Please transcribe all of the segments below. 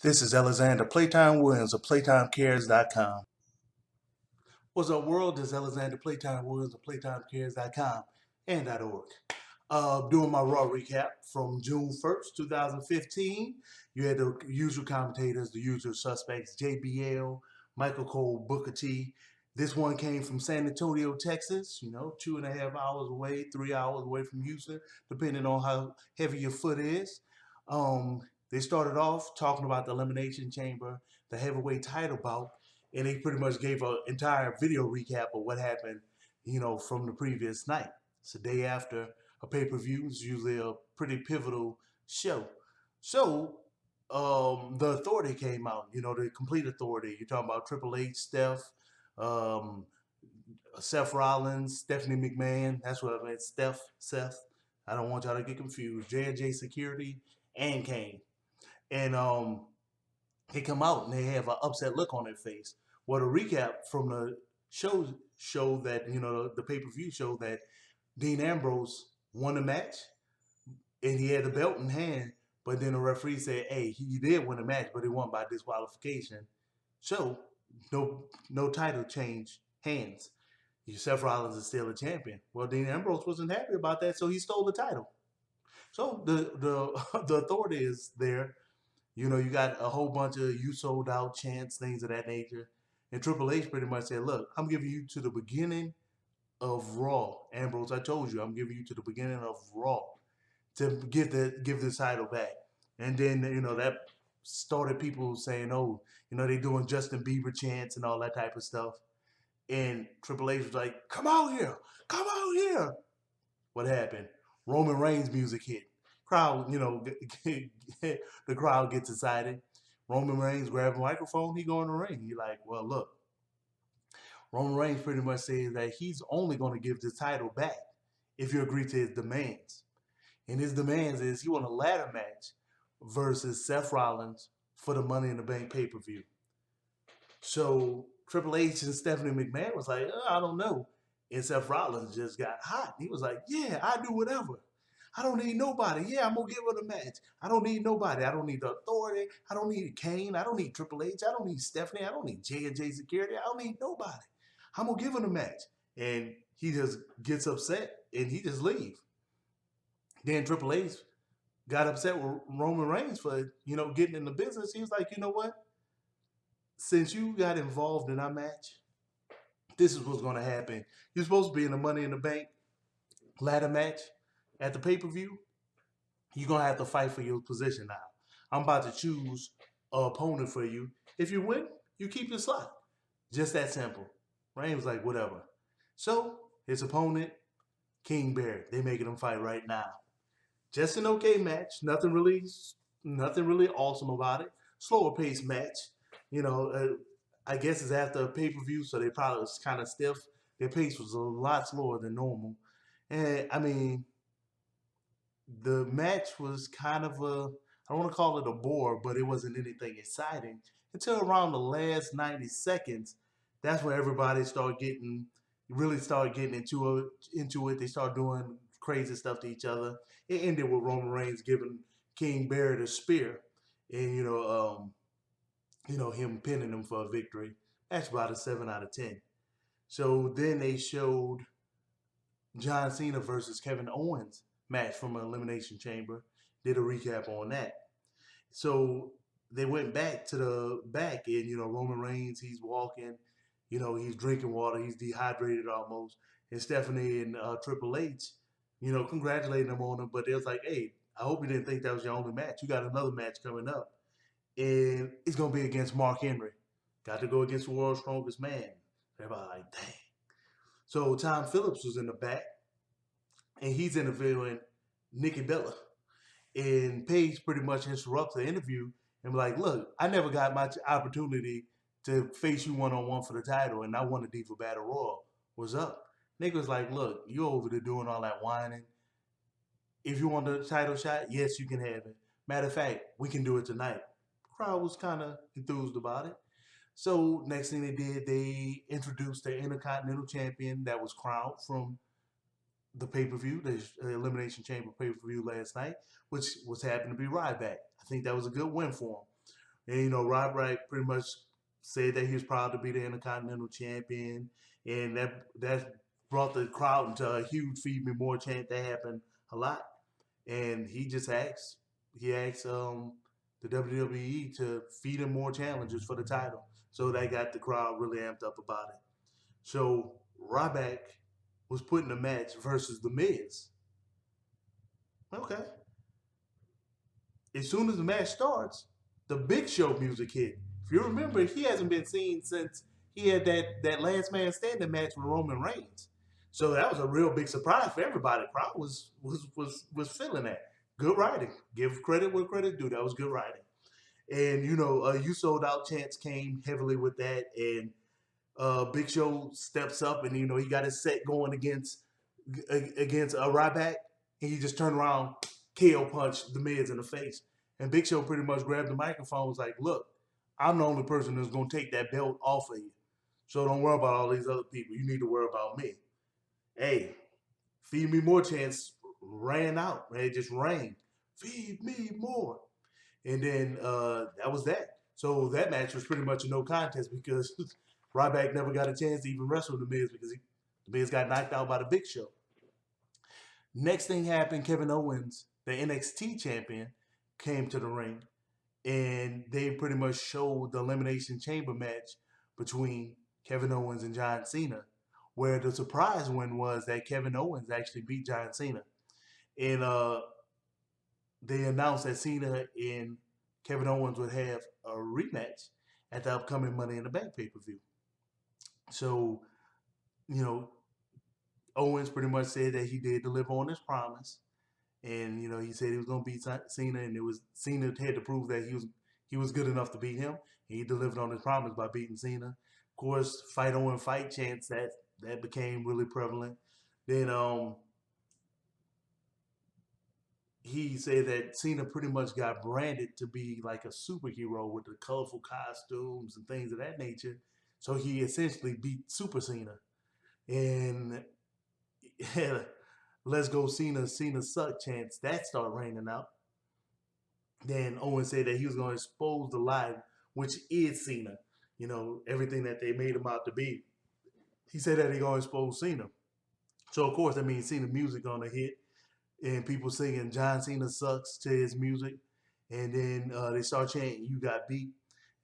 This is Alexander Playtime Williams of PlayTimeCares.com. What's up, world? This is Alexander Playtime Williams of PlayTimeCares.com and .org. Doing my Raw recap from June 1st, 2015. You had the usual commentators, the usual suspects, JBL, Michael Cole, Booker T. This one came from San Antonio, Texas, 2.5 hours away, 3 hours away from Houston, depending on how heavy your foot is. They started off talking about the Elimination Chamber, the heavyweight title bout, and they pretty much gave an entire video recap of what happened, from the previous night. It's the day after a pay-per-view. It's usually a pretty pivotal show. So the authority came out, the complete authority. You're talking about Triple H, Steph, um, Seth Rollins, Stephanie McMahon. That's what I meant. Seth. I don't want y'all to get confused. J&J Security and Kane. And they come out and they have an upset look on their face. Well, the recap from the show that, the pay-per-view show that Dean Ambrose won the match and he had the belt in hand, but then the referee said, hey, he did win the match, but he won by disqualification. So no title change hands. Seth Rollins is still a champion. Well, Dean Ambrose wasn't happy about that, so he stole the title. So the authority is there. You got a whole bunch of "you sold out" chants, things of that nature. And Triple H pretty much said, look, I'm giving you to the beginning of Raw. Ambrose, I told you, I'm giving you to the beginning of Raw to give the title back. And then, that started people saying, oh, they doing Justin Bieber chants and all that type of stuff. And Triple H was like, come out here. Come out here. What happened? Roman Reigns music hit. Crowd, the crowd gets excited. Roman Reigns grabs a microphone, he go in the ring. He like, well, look, Roman Reigns pretty much says that he's only going to give the title back if you agree to his demands. And his demands is he want a ladder match versus Seth Rollins for the Money in the Bank pay-per-view. So Triple H and Stephanie McMahon was like, I don't know. And Seth Rollins just got hot. He was like, yeah, I do whatever. I don't need nobody. Yeah, I'm going to give her the match. I don't need nobody. I don't need the authority. I don't need Kane. I don't need Triple H. I don't need Stephanie. I don't need J&J Security. I don't need nobody. I'm going to give her the match. And he just gets upset and he just leaves. Then Triple H got upset with Roman Reigns for, getting in the business. He was like, you know what? Since you got involved in our match, this is what's going to happen. You're supposed to be in the Money in the Bank ladder match at the pay-per-view. You're going to have to fight for your position now. I'm about to choose an opponent for you. If you win, you keep your slot. Just that simple. Reigns was like, whatever. So his opponent, King Bear, they making him fight right now. Just an okay match. Nothing really awesome about it. Slower paced match. I guess it's after a pay-per-view, so they probably was kind of stiff. Their pace was a lot slower than normal. And, I mean, the match was kind of I don't want to call it a bore, but it wasn't anything exciting. Until around the last 90 seconds, that's when everybody really started getting into it. They started doing crazy stuff to each other. It ended with Roman Reigns giving King Bear the spear. And, him pinning him for a victory. That's about a 7 out of 10. So then they showed John Cena versus Kevin Owens match from an Elimination Chamber. Did a recap on that. So they went back to the back and, Roman Reigns, he's walking, he's drinking water, he's dehydrated almost. And Stephanie and Triple H, congratulating him on him, but they was like, hey, I hope you didn't think that was your only match. You got another match coming up. And it's going to be against Mark Henry. Got to go against the world's strongest man. Everybody like, dang. So Tom Phillips was in the back, and he's interviewing Nikki Bella. And Paige pretty much interrupts the interview and be like, look, I never got my opportunity to face you one-on-one for the title, and I won the Diva Battle Royal. What's up? Nikki was like, look, you over there doing all that whining. If you want the title shot, yes, you can have it. Matter of fact, we can do it tonight. Crowd was kind of enthused about it. So next thing they did, they introduced the Intercontinental Champion that was crowned from the pay-per-view, the Elimination Chamber pay-per-view last night, which was happened to be Ryback. I think that was a good win for him. And Ryback pretty much said that he was proud to be the Intercontinental Champion, and that brought the crowd into a huge "Feed Me More" chant that happened a lot. And he asked the WWE to feed him more challenges for the title, so that got the crowd really amped up about it. So Ryback was put in a match versus The Miz. Okay. As soon as the match starts, the Big Show music hit. If you remember, he hasn't been seen since he had that last man standing match with Roman Reigns. So that was a real big surprise for everybody. The crowd was feeling that. Good writing. Give credit where credit due. That was good writing. And you sold out chants came heavily with that, and Big Show steps up, and he got his set going against Ryback, and he just turned around, KO punched the Miz in the face, and Big Show pretty much grabbed the microphone, was like, "Look, I'm the only person that's gonna take that belt off of you, so don't worry about all these other people. You need to worry about me." Hey, feed me more chants ran out, man. It just rang. Feed me more. And then that was that. So that match was pretty much a no contest because Ryback never got a chance to even wrestle the Miz because the Miz got knocked out by the Big Show. Next thing happened, Kevin Owens, the NXT champion, came to the ring, and they pretty much showed the Elimination Chamber match between Kevin Owens and John Cena, where the surprise win was that Kevin Owens actually beat John Cena. And they announced that Cena and Kevin Owens would have a rematch at the upcoming Money in the Bank pay-per-view. So, you know, Owens pretty much said that he did deliver on his promise, and he said he was going to beat Cena, and it was Cena had to prove that he was good enough to beat him. He delivered on his promise by beating Cena. Of course, fight Owen fight chants that became really prevalent. Then he said that Cena pretty much got branded to be like a superhero with the colorful costumes and things of that nature. So he essentially beat Super Cena. And let's go Cena suck chants that started raining out. Then Owen said that he was going to expose the lie, which is Cena. Everything that they made him out to be. He said that he going to expose Cena. So of course that means Cena music on the hit, and people singing John Cena sucks to his music, and then they start chanting "You got beat,"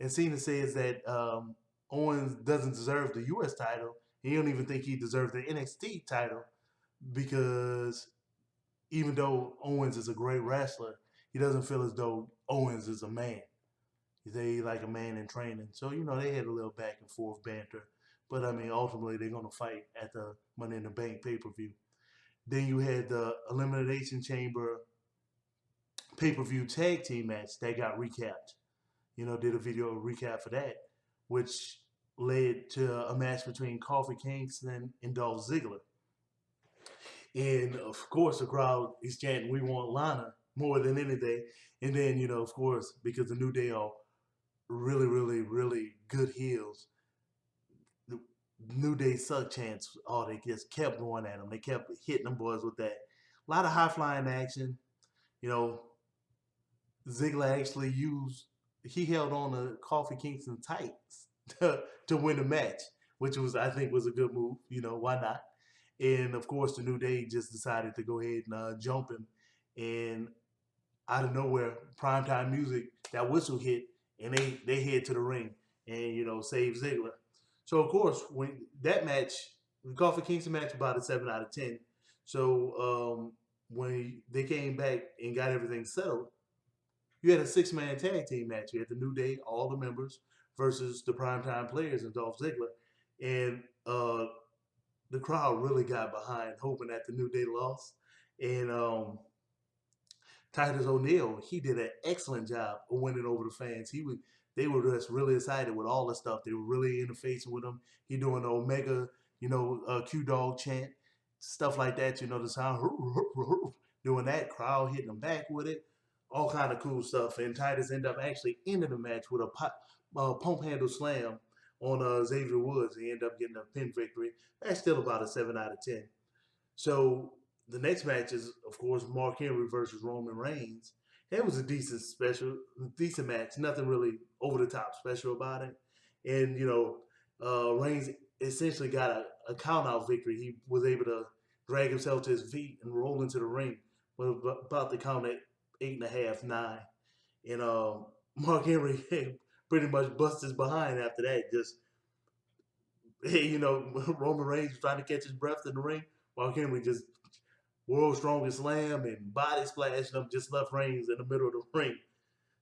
and Cena says that Owens doesn't deserve the U.S. title. He don't even think he deserves the NXT title because even though Owens is a great wrestler, he doesn't feel as though Owens is a man. They like a man in training. So, they had a little back and forth banter. But, I mean, ultimately, they're going to fight at the Money in the Bank pay-per-view. Then you had the Elimination Chamber pay-per-view tag team match that got recapped. Did a video recap for that, which led to a match between Kofi Kingston and Dolph Ziggler. And, of course, the crowd is chanting, "We want Lana," more than anything. And then, of course, because the New Day are really, really, really good heels, the New Day suck chants, they just kept going at them. They kept hitting them boys with that. A lot of high-flying action. Ziggler actually he held on to Kofi Kingston tights to win the match, which I think was a good move. Why not? And of course, the New Day just decided to go ahead and jump him. And out of nowhere, primetime music, that whistle hit, and they head to the ring and save Ziggler. So of course, when that match, the Kofi Kingston match, about a 7 out of 10. So when they came back and got everything settled, you had a 6-man tag team match. You had the New Day, all the members, versus the primetime players and Dolph Ziggler, and the crowd really got behind, hoping that the New Day lost. And Titus O'Neil, he did an excellent job of winning over the fans. They were just really excited with all the stuff. They were really interfacing with him. He doing the Omega, Q Dog chant, stuff like that. The sound, doing that, crowd hitting him back with it, all kind of cool stuff. And Titus ended up actually ending the match with a pump handle slam on Xavier Woods. He ended up getting a pin victory. That's still about a 7 out of 10. So the next match is, of course, Mark Henry versus Roman Reigns. It was a decent match. Nothing really over the top special about it. And Reigns essentially got a count out victory. He was able to drag himself to his feet and roll into the ring. Was about to count at 8.5, 9, and Mark Henry pretty much bust his behind after that. Just Roman Reigns was trying to catch his breath in the ring. Mark Henry just world's strongest slam and body splash him, just left Reigns in the middle of the ring.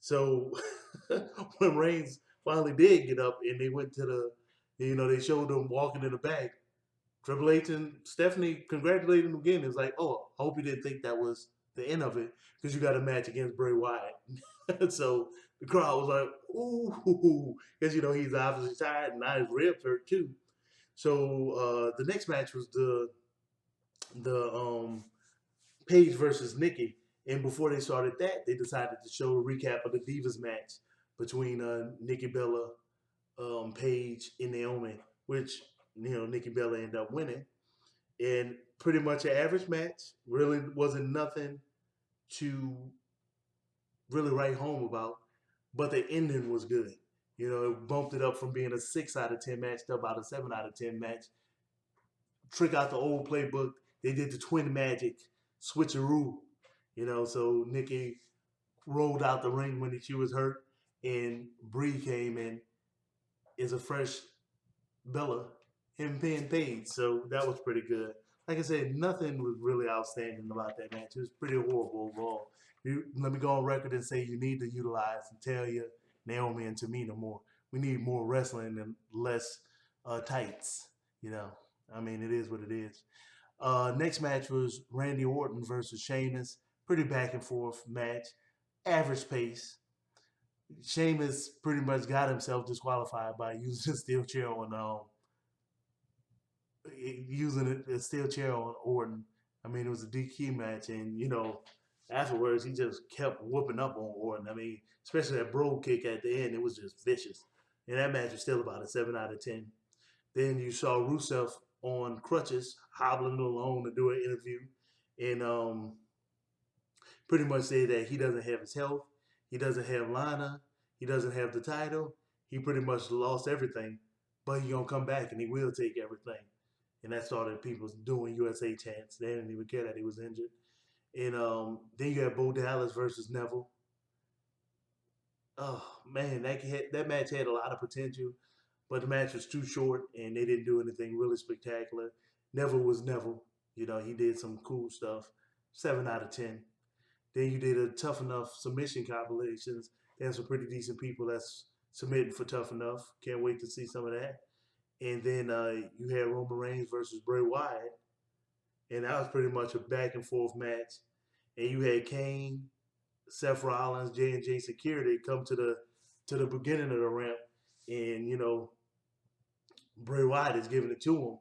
So when Reigns finally did get up and they went to they showed him walking in the back. Triple H and Stephanie congratulated him again. It was like, oh, I hope you didn't think that was the end of it because you got a match against Bray Wyatt. So the crowd was like, ooh, because he's obviously tired and now his ribs hurt too. So the next match was the Paige versus Nikki. And before they started that, they decided to show a recap of the Divas match between Nikki Bella, Paige, and Naomi, which Nikki Bella ended up winning. And pretty much an average match. Really wasn't nothing to really write home about, but the ending was good. It bumped it up from being a 6 out of 10 match to about a 7 out of 10 match. Trick out the old playbook. They did the twin magic switcheroo. So Nikki rolled out the ring when she was hurt, and Bree came in as a fresh Bella and being paid. So that was pretty good. Like I said, nothing was really outstanding about that match. It was pretty horrible overall. Let me go on record and say you need to utilize Natalya, Naomi, and Tamina more. We need more wrestling and less tights. I mean, it is what it is. Next match was Randy Orton versus Sheamus. Pretty back and forth match. Average pace. Sheamus pretty much got himself disqualified by using a steel chair on using a steel chair on Orton. I mean, it was a DQ match, and afterwards he just kept whooping up on Orton. I mean, especially that bro kick at the end, it was just vicious. And that match was still about a 7 out of 10. Then you saw Rusev on crutches, hobbling along to do an interview, and pretty much say that he doesn't have his health, he doesn't have Lana, he doesn't have the title, he pretty much lost everything, but he gonna come back and he will take everything. And that started people doing USA chants. They didn't even care that he was injured. And then you had Bo Dallas versus Neville. Oh man, that match had a lot of potential, but the match was too short and they didn't do anything really spectacular. Neville was Neville. He did some cool stuff. 7 out of 10. Then you did a Tough Enough submission compilations. There's some pretty decent people that's submitting for Tough Enough. Can't wait to see some of that. And then you had Roman Reigns versus Bray Wyatt, and that was pretty much a back and forth match. And you had Kane, Seth Rollins, J&J Security come to the beginning of the ramp, and Bray Wyatt is giving it to him.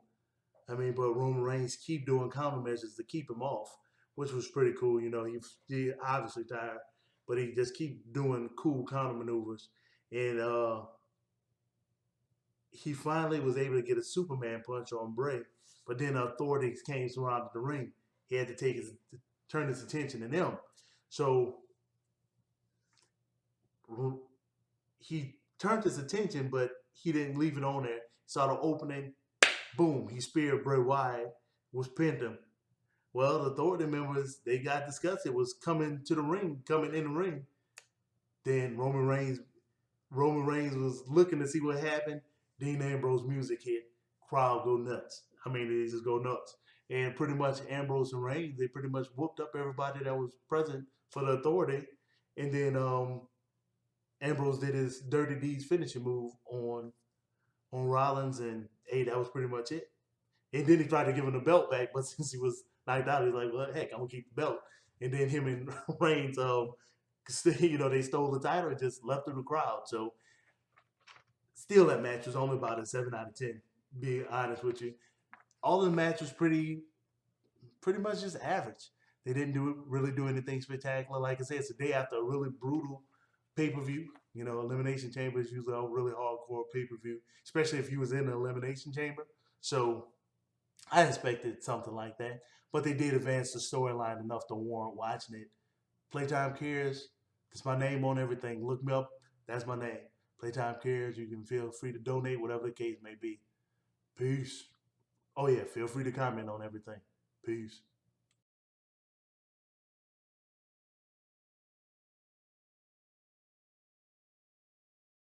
I mean, but Roman Reigns keep doing countermeasures to keep him off, which was pretty cool. He obviously tired, but he just keep doing cool counter maneuvers, and he finally was able to get a Superman punch on Bray, but then authorities came surrounded the ring. He had to turn his attention to them. So he turned his attention, but he didn't leave it on there. Saw the opening, boom, he speared Bray Wyatt, was pinned him. Well, the authority members, they got disgusted, was coming in the ring. Then Roman Reigns was looking to see what happened. Dean Ambrose music hit. Crowd go nuts. I mean, they just go nuts. And pretty much Ambrose and Reigns, they pretty much whooped up everybody that was present for the authority. And then Ambrose did his Dirty Deeds finishing move on Rollins, and hey, that was pretty much it. And then he tried to give him the belt back, but since he was knocked out, he's like, well, heck, I'm gonna keep the belt. And then him and Reigns, they stole the title and just left through the crowd. So still, that match was only about a 7 out of 10. Being honest with you, all the match was pretty much just average. They didn't really do anything spectacular. Like I said, it's a day after a really brutal pay-per-view. Elimination Chamber is usually a really hardcore pay-per-view, especially if you was in the Elimination Chamber. So I expected something like that. But they did advance the storyline enough to warrant watching it. Playtime Cares, It's my name on everything. Look me up. That's my name. Playtime Cares. You can feel free to donate, whatever the case may be. Peace. Oh yeah, feel free to comment on everything. Peace.